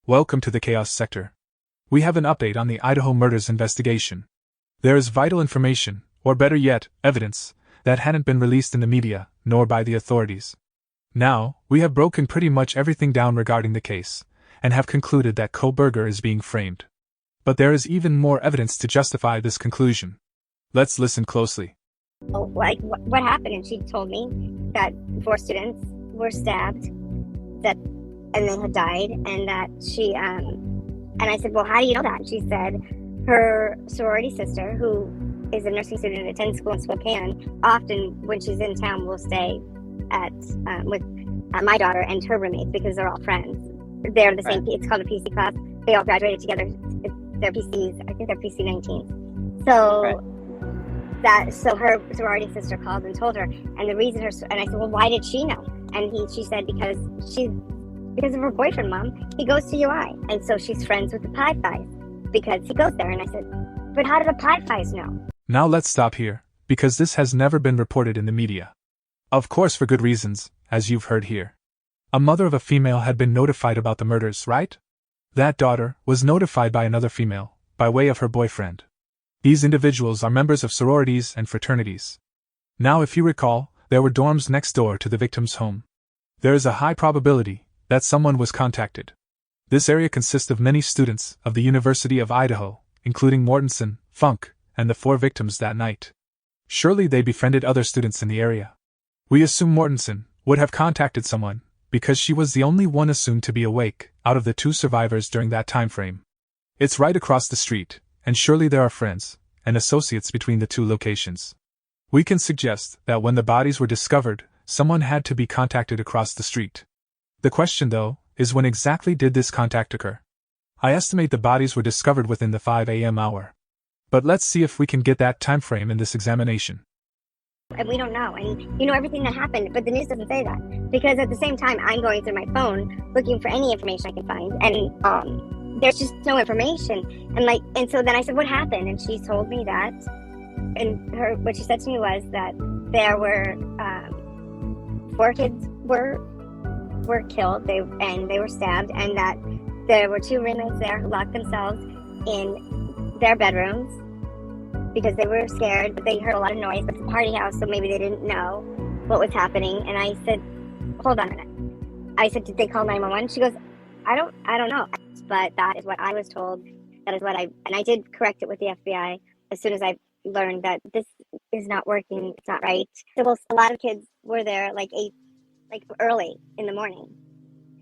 Welcome to the Chaos Sector. We have an update on the Idaho murders investigation. There is vital information, or better yet, evidence, that hadn't been released in the media, nor by the authorities. Now, we have broken pretty much everything down regarding the case, and have concluded that Koberger is being framed. But there is even more evidence to justify this conclusion. Let's listen closely. What happened? And she told me that 4 students were stabbed, and they had died, and that she, and I said, well, how do you know that? And she said her sorority sister, who is a nursing student and attends school in Spokane, often when she's in town will stay with my daughter and her roommates because they're all friends. They're the same, it's called a PC class. They all graduated together. They're PCs, I think they're PC 19. So, so her sorority sister called and told her, and the reason and I said, well, why did she know? And she said, because of her boyfriend, Mom, he goes to UI, and so she's friends with the Pi Phis because he goes there. And I said, but how did the Pi Phis know? Now let's stop here, because this has never been reported in the media. Of course, for good reasons, as you've heard here. A mother of a female had been notified about the murders, right? That daughter was notified by another female, by way of her boyfriend. These individuals are members of sororities and fraternities. Now, if you recall, there were dorms next door to the victim's home. There is a high probability that someone was contacted. This area consists of many students of the University of Idaho, including Mortensen, Funk, and the 4 victims that night. Surely they befriended other students in the area. We assume Mortensen would have contacted someone, because she was the only one assumed to be awake out of the 2 survivors during that time frame. It's right across the street, and surely there are friends and associates between the 2 locations. We can suggest that when the bodies were discovered, someone had to be contacted across the street. The question, though, is when exactly did this contact occur? I estimate the bodies were discovered within the 5 a.m. hour. But let's see if we can get that time frame in this examination. And we don't know, and you know everything that happened, but the news doesn't say that. Because at the same time, I'm going through my phone, looking for any information I can find, and there's just no information. And so then I said, what happened? And she told me that, and what she said to me was that there were 4 kids were killed, they were stabbed, and that there were 2 roommates there who locked themselves in their bedrooms because they were scared, but they heard a lot of noise. It's a party house, so maybe they didn't know what was happening. And I said, hold on a minute. I said, did they call 911? She goes, I don't know. But that is what I was told. That is what and I did correct it with the FBI as soon as I learned that this is not working. It's not right. So a lot of kids were there early in the morning.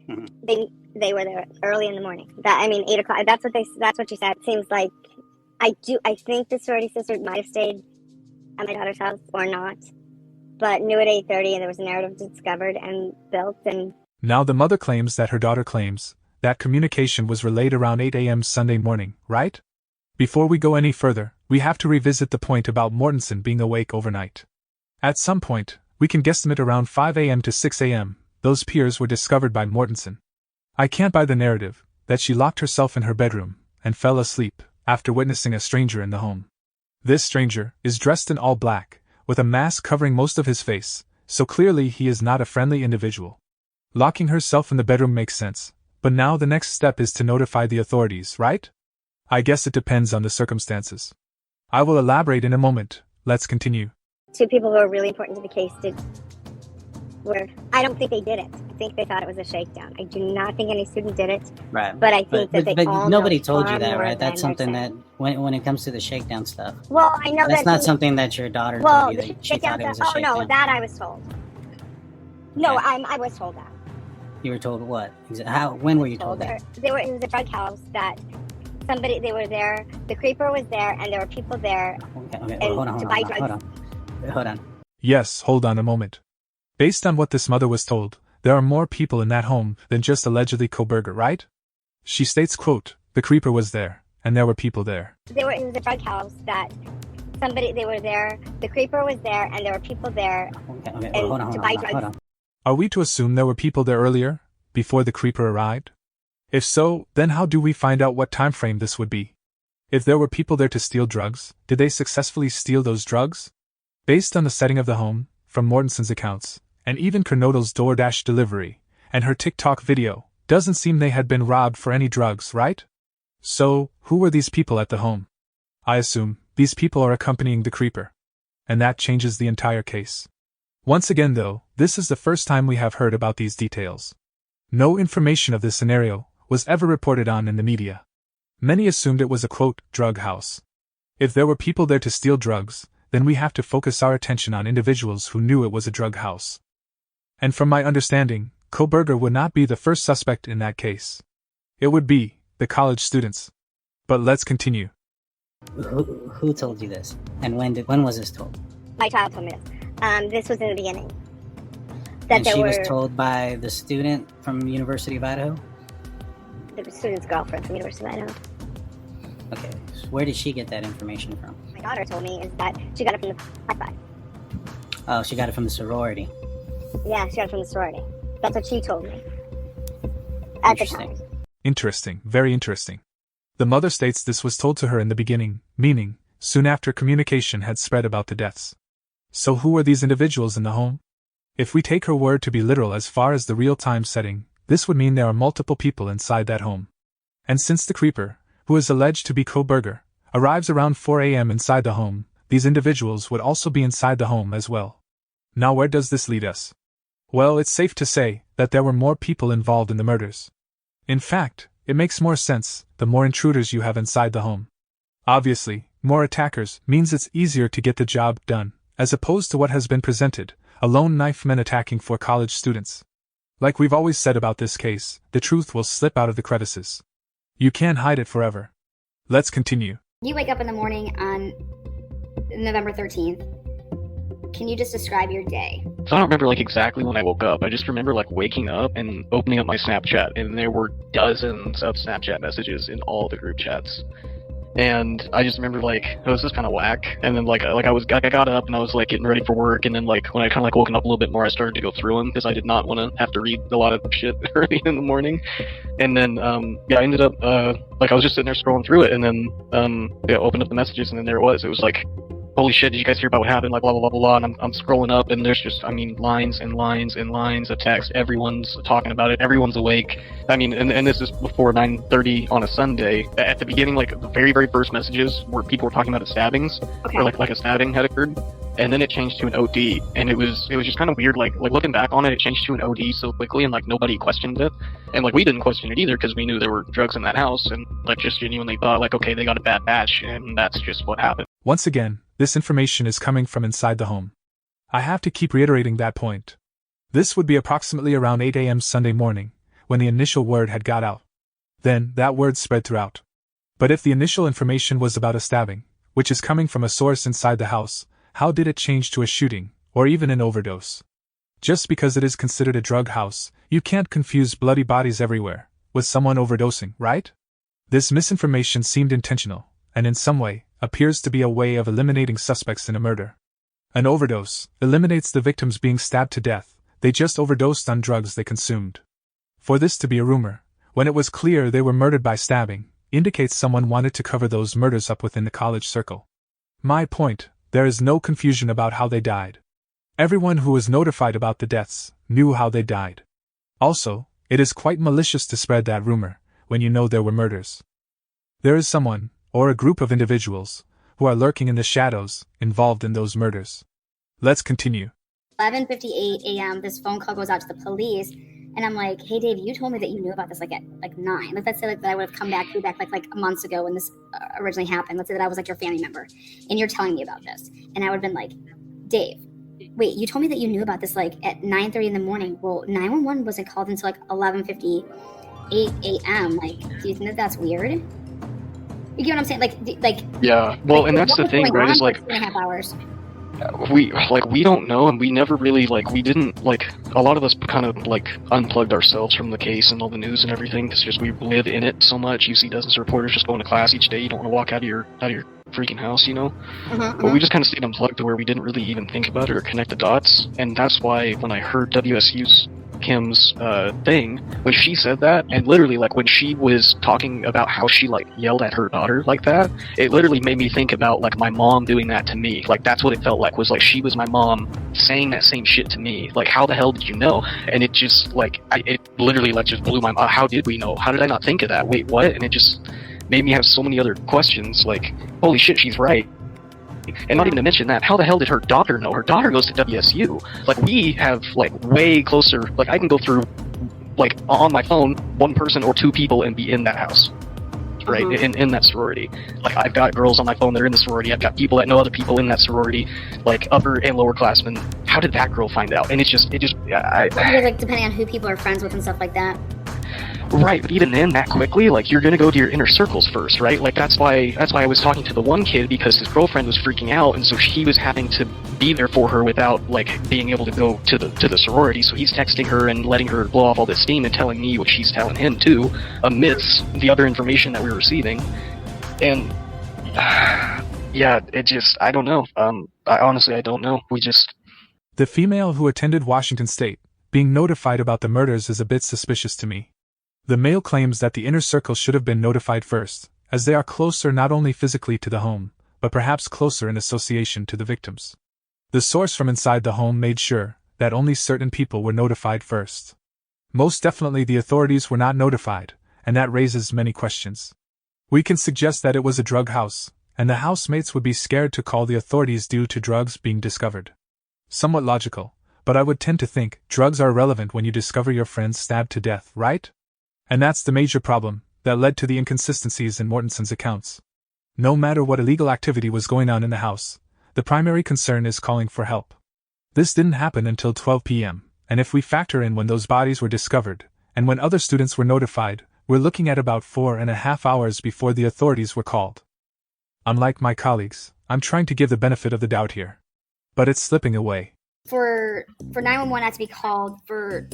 Mm-hmm. They were there early in the morning. 8 o'clock. That's what she said. It seems like I think the sorority sister might have stayed at my daughter's house or not, but knew at 8:30, and there was a narrative discovered and built. And now the mother claims that her daughter claims that communication was relayed around 8 a.m. Sunday morning, right? Before we go any further, we have to revisit the point about Mortensen being awake overnight. At some point, we can guesstimate around 5 a.m. to 6 a.m., those peers were discovered by Mortensen. I can't buy the narrative that she locked herself in her bedroom and fell asleep after witnessing a stranger in the home. This stranger is dressed in all black, with a mask covering most of his face, so clearly he is not a friendly individual. Locking herself in the bedroom makes sense, but now the next step is to notify the authorities, right? I guess it depends on the circumstances. I will elaborate in a moment. Let's continue. 2 people who are really important to the case I don't think they did it. I think they thought it was a shakedown. I do not think any student did it. Right. But I think that all nobody know told you that, more right? That's than something they're that when it comes to the shakedown stuff. Well, I know that's that not something that your daughter told you that she thought it was a shakedown. Oh no, that I was told. No, I was told that. You were told what? When were you told that? It was a drug house that they were there. The creeper was there, and there were people there. Okay. Hold on. Yes, hold on a moment. Based on what this mother was told, there are more people in that home than just allegedly Koberger, right? She states, quote, the creeper was there, and there were people there. It was a drug house that they were there. The creeper was there, and there were people there. Okay. Hold on. Are we to assume there were people there earlier, before the creeper arrived? If so, then how do we find out what time frame this would be? If there were people there to steal drugs, did they successfully steal those drugs? Based on the setting of the home, from Mortensen's accounts, and even Kernodle's DoorDash delivery, and her TikTok video, Doesn't seem they had been robbed for any drugs, right? So, who were these people at the home? I assume these people are accompanying the creeper. And that changes the entire case. Once again, though, this is the first time we have heard about these details. No information of this scenario was ever reported on in the media. Many assumed it was a, quote, drug house. If there were people there to steal drugs, then we have to focus our attention on individuals who knew it was a drug house. And from my understanding, Koberger would not be the first suspect in that case. It would be the college students. But let's continue. Who told you this? And when was this told? My child told me this. This was in the beginning. And she was told by the student from University of Idaho? The student's girlfriend from University of Idaho. Okay, so where did she get that information from? My daughter told me is that she got it from the Wi-Fi. Oh, she got it from the sorority. Yeah, she got it from the sorority. That's what she told me. At the time. Interesting, very interesting. The mother states this was told to her in the beginning, meaning, soon after communication had spread about the deaths. So who are these individuals in the home? If we take her word to be literal as far as the real-time setting, this would mean there are multiple people inside that home. And since the creeper, who is alleged to be Koberger, arrives around 4 a.m. inside the home, these individuals would also be inside the home as well. Now where does this lead us? Well, it's safe to say that there were more people involved in the murders. In fact, it makes more sense the more intruders you have inside the home. Obviously, more attackers means it's easier to get the job done, as opposed to what has been presented, a lone knife men attacking 4 college students. Like we've always said about this case, the truth will slip out of the crevices. You can't hide it forever. Let's continue. You wake up in the morning on November 13th. Can you just describe your day? So I don't remember exactly when I woke up. I just remember waking up and opening up my Snapchat, and there were dozens of Snapchat messages in all the group chats. And I just remember oh, this is kind of whack. And then I got up and I was getting ready for work, and then when I kind of woken up a little bit more, I started to go through them because I did not want to have to read a lot of shit early in the morning. And then I ended up I was just sitting there scrolling through it, and then opened up the messages, and then there it was. It was holy shit, did you guys hear about what happened? Blah, blah, blah, blah, blah. And I'm scrolling up, and there's just, lines and lines and lines of text. Everyone's talking about it. Everyone's awake. And this is before 9:30 on a Sunday. At the beginning, the very, very first messages where people were talking about stabbings, okay, or like a stabbing had occurred. And then it changed to an OD, and it was just kind of weird. Looking back on it, it changed to an OD so quickly, and nobody questioned it, and we didn't question it either because we knew there were drugs in that house, and just genuinely thought okay, they got a bad batch, and that's just what happened. Once again, this information is coming from inside the home. I have to keep reiterating that point. This would be approximately around 8 a.m. Sunday morning, when the initial word had got out. Then, that word spread throughout. But if the initial information was about a stabbing, which is coming from a source inside the house, how did it change to a shooting, or even an overdose? Just because it is considered a drug house, you can't confuse bloody bodies everywhere with someone overdosing, right? This misinformation seemed intentional, and in some way, appears to be a way of eliminating suspects in a murder. An overdose eliminates the victims being stabbed to death, they just overdosed on drugs they consumed. For this to be a rumor, when it was clear they were murdered by stabbing, indicates someone wanted to cover those murders up within the college circle. My point, there is no confusion about how they died. Everyone who was notified about the deaths knew how they died. Also, it is quite malicious to spread that rumor, when you know there were murders. There is someone, or a group of individuals, who are lurking in the shadows, involved in those murders. Let's continue. 11:58 a.m., this phone call goes out to the police, and I'm like, hey Dave, you told me that you knew about this at 9. Let's say that I would have come back months ago when this originally happened. Let's say that I was your family member, and you're telling me about this. And I would have been like, Dave, wait, you told me that you knew about this at 9:30 in the morning. Well, 911 wasn't called until 11:58 a.m. Do you think that that's weird? You get what I'm saying? Yeah. Well, and that's the thing, right? Is 2.5 hours. We don't know, and we never really we didn't a lot of us kind of unplugged ourselves from the case and all the news and everything because just we live in it so much. You see dozens of reporters just going to class each day. You don't want to walk out of your freaking house, But we just kind of stayed unplugged to where we didn't really even think about it or connect the dots, and that's why when I heard WSU's Kim's thing, when she said that, and literally, like, when she was talking about how she, like, yelled at her daughter like that, it literally made me think about, like, my mom doing that to me. Like, that's what it felt like, was like she was my mom saying that same shit to me. Like, how the hell did you know? And it just, like, it literally, like, just blew my mind. How did we know? How did I not think of that? Wait, what? And it just made me have so many other questions, like, holy shit, she's right. And not even to mention that, how the hell did her daughter know? Her daughter goes to WSU. Like, we have, like, way closer, like, I can go through, like, on my phone, one person or two people and be in that house. Right? In that sorority. Like, I've got girls on my phone that are in the sorority, I've got people that know other people in that sorority, like, upper and lower classmen. How did that girl find out? And because, like, depending on who people are friends with and stuff like that. Right, but even then, that quickly, like, you're gonna go to your inner circles first, right? Like, that's why I was talking to the one kid, because his girlfriend was freaking out, and so he was having to be there for her without, like, being able to go to the sorority, so he's texting her and letting her blow off all this steam and telling me what she's telling him, too, amidst the other information that we were receiving. And, yeah, it just, I don't know. I don't know. The female who attended Washington State, being notified about the murders is a bit suspicious to me. The male claims that the inner circle should have been notified first, as they are closer not only physically to the home, but perhaps closer in association to the victims. The source from inside the home made sure that only certain people were notified first. Most definitely the authorities were not notified, and that raises many questions. We can suggest that it was a drug house, and the housemates would be scared to call the authorities due to drugs being discovered. Somewhat logical, but I would tend to think drugs are relevant when you discover your friends stabbed to death, right? And that's the major problem that led to the inconsistencies in Mortenson's accounts. No matter what illegal activity was going on in the house, the primary concern is calling for help. This didn't happen until 12 p.m., and if we factor in when those bodies were discovered, and when other students were notified, we're looking at about 4.5 hours before the authorities were called. Unlike my colleagues, I'm trying to give the benefit of the doubt here. But it's slipping away. For 911 not to be called for,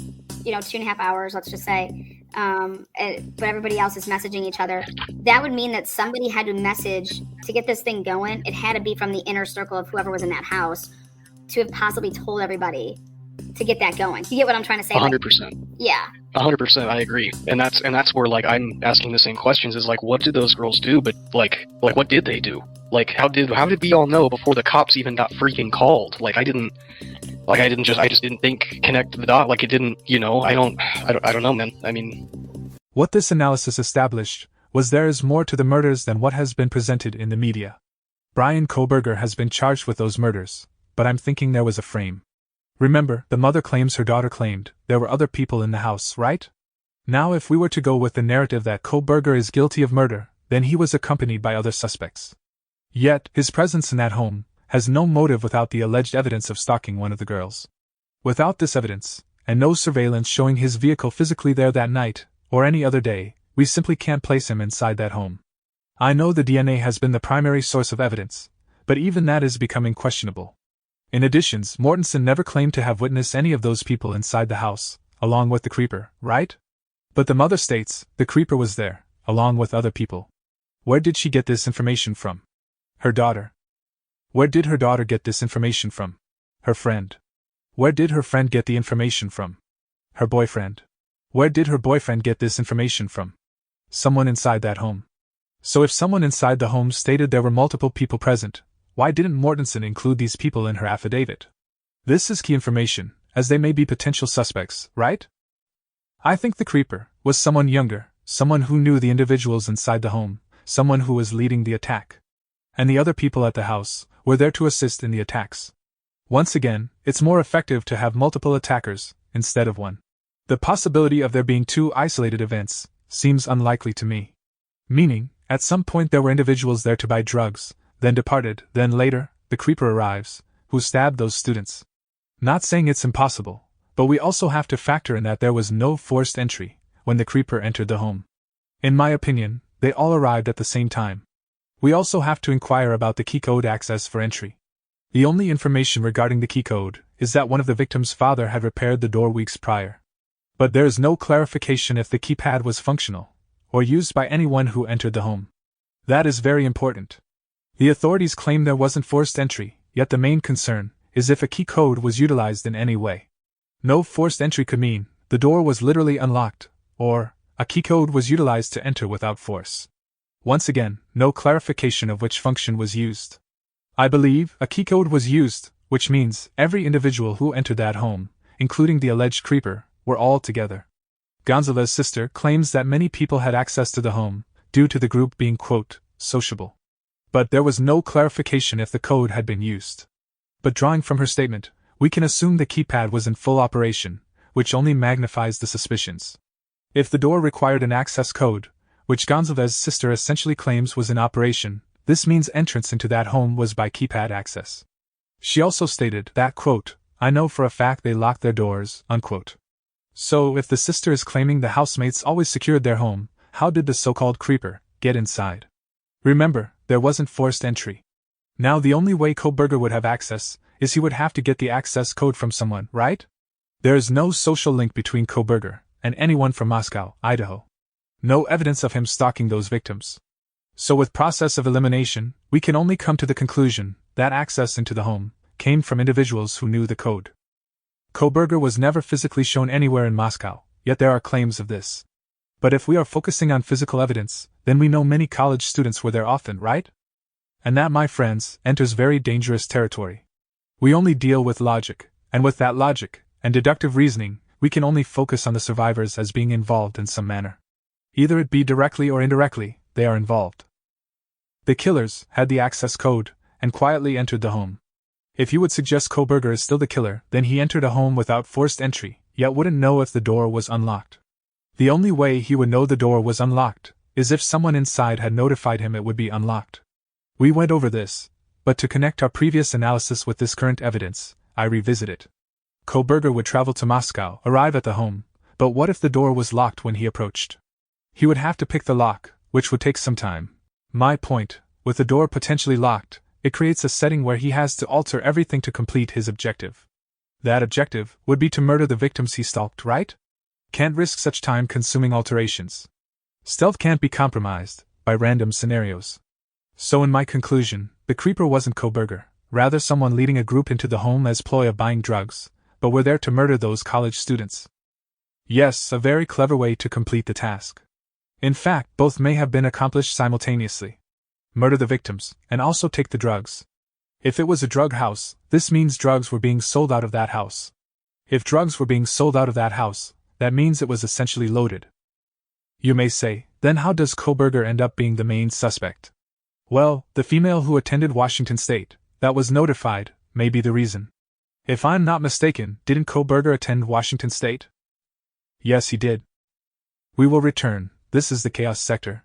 2.5 hours, let's just say, but everybody else is messaging each other, that would mean that somebody had to message to get this thing going. It had to be from the inner circle of whoever was in that house to have possibly told everybody to get that going. You get what I'm trying to say? 100%. Like, yeah. 100%, I agree. And that's where, like, I'm asking the same questions, is like, what did those girls do? But like what did they do? Like, how did we all know before the cops even got freaking called? I just didn't connect the dot. Like, it didn't, I don't know, man. I mean, what this analysis established was there is more to the murders than what has been presented in the media. Brian Kohberger has been charged with those murders, but I'm thinking there was a frame. Remember, the mother claims her daughter claimed there were other people in the house, right? Now, if we were to go with the narrative that Kohberger is guilty of murder, then he was accompanied by other suspects. Yet, his presence in that home has no motive without the alleged evidence of stalking one of the girls. Without this evidence, and no surveillance showing his vehicle physically there that night, or any other day, we simply can't place him inside that home. I know the DNA has been the primary source of evidence, but even that is becoming questionable. In addition, Mortenson never claimed to have witnessed any of those people inside the house, along with the creeper, right? But the mother states the creeper was there, along with other people. Where did she get this information from? Her daughter. Where did her daughter get this information from? Her friend. Where did her friend get the information from? Her boyfriend. Where did her boyfriend get this information from? Someone inside that home. So if someone inside the home stated there were multiple people present, why didn't Mortenson include these people in her affidavit? This is key information, as they may be potential suspects, right? I think the creeper was someone younger, someone who knew the individuals inside the home, someone who was leading the attack. And the other people at the house were there to assist in the attacks. Once again, it's more effective to have multiple attackers, instead of one. The possibility of there being two isolated events seems unlikely to me. Meaning, at some point there were individuals there to buy drugs, then departed, then later, the creeper arrives, who stabbed those students. Not saying it's impossible, but we also have to factor in that there was no forced entry when the creeper entered the home. In my opinion, they all arrived at the same time. We also have to inquire about the key code access for entry. The only information regarding the key code is that one of the victim's father had repaired the door weeks prior. But there is no clarification if the keypad was functional, or used by anyone who entered the home. That is very important. The authorities claim there wasn't forced entry, yet the main concern is if a key code was utilized in any way. No forced entry could mean The door was literally unlocked, or a key code was utilized to enter without force. Once again, no clarification of which function was used. I believe a key code was used, which means every individual who entered that home, including the alleged creeper, were all together. Gonzalez's sister claims that many people had access to the home, due to the group being, quote, sociable. But there was no clarification if the code had been used. But drawing from her statement, we can assume the keypad was in full operation, which only magnifies the suspicions. If the door required an access code, which Gonzalez's sister essentially claims was in operation, this means entrance into that home was by keypad access. She also stated that, quote, I know for a fact they locked their doors, unquote. So, if the sister is claiming the housemates always secured their home, how did the so-called creeper get inside? Remember, there wasn't forced entry. Now the only way Koberger would have access is he would have to get the access code from someone, right? There is no social link between Koberger and anyone from Moscow, Idaho. No evidence of him stalking those victims. So with process of elimination, we can only come to the conclusion that access into the home came from individuals who knew the code. Koberger was never physically shown anywhere in Moscow, yet there are claims of this. But if we are focusing on physical evidence, then we know many college students were there often, right? And that, my friends, enters very dangerous territory. We only deal with logic, and with that logic and deductive reasoning, we can only focus on the survivors as being involved in some manner. Either it be directly or indirectly, they are involved. The killers had the access code and quietly entered the home. If you would suggest Koberger is still the killer, then he entered a home without forced entry, yet wouldn't know if the door was unlocked. The only way he would know the door was unlocked is if someone inside had notified him it would be unlocked. We went over this, but to connect our previous analysis with this current evidence, I revisit it. Koberger would travel to Moscow, arrive at the home, but what if the door was locked when he approached? He would have to pick the lock, which would take some time. My point, with the door potentially locked, it creates a setting where he has to alter everything to complete his objective. That objective would be to murder the victims he stalked, right? Can't risk such time-consuming alterations. Stealth can't be compromised by random scenarios. So in my conclusion, the creeper wasn't Koberger, rather someone leading a group into the home as ploy of buying drugs, but were there to murder those college students. Yes, a very clever way to complete the task. In fact, both may have been accomplished simultaneously. Murder the victims, and also take the drugs. If it was a drug house, this means drugs were being sold out of that house. If drugs were being sold out of that house, that means it was essentially loaded. You may say, then how does Koberger end up being the main suspect? Well, the female who attended Washington State, that was notified, may be the reason. If I'm not mistaken, didn't Koberger attend Washington State? Yes, he did. We will return. This is the Chaos Sector.